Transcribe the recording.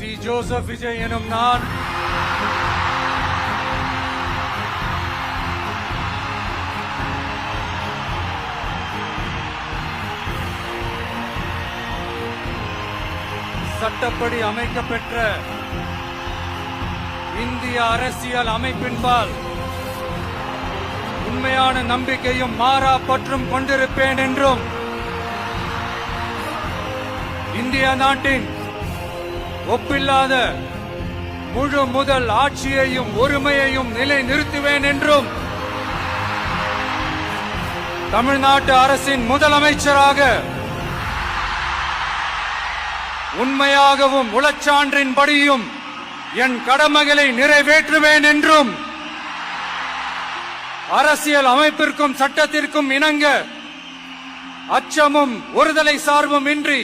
C Joseph Vijay எனும் நான் சட்டப்படி அமைக்கப்பெற்ற இந்திய அரசியல் அமைப்பின்பால் உண்மையான நம்பிக்கையும் மாறா பற்றும் கொண்டிருப்பேன் என்றும் இந்திய நாட்டின் ஒப்பில்லாத முழு முதல் ஆட்சியையும் ஒருமையையும் நிலைநிறுத்துவேன் என்றும் தமிழ்நாட்டு அரசின் முதலமைச்சராக உண்மையாகவும் உளச்சான்றின்படியும் என் கடமைகளை நிறைவேற்றுவேன் என்றும் அரசியல் அமைப்பிற்கும் சட்டத்திற்கும் இணங்க அச்சமும் ஒருதலை சார்பும் இன்றி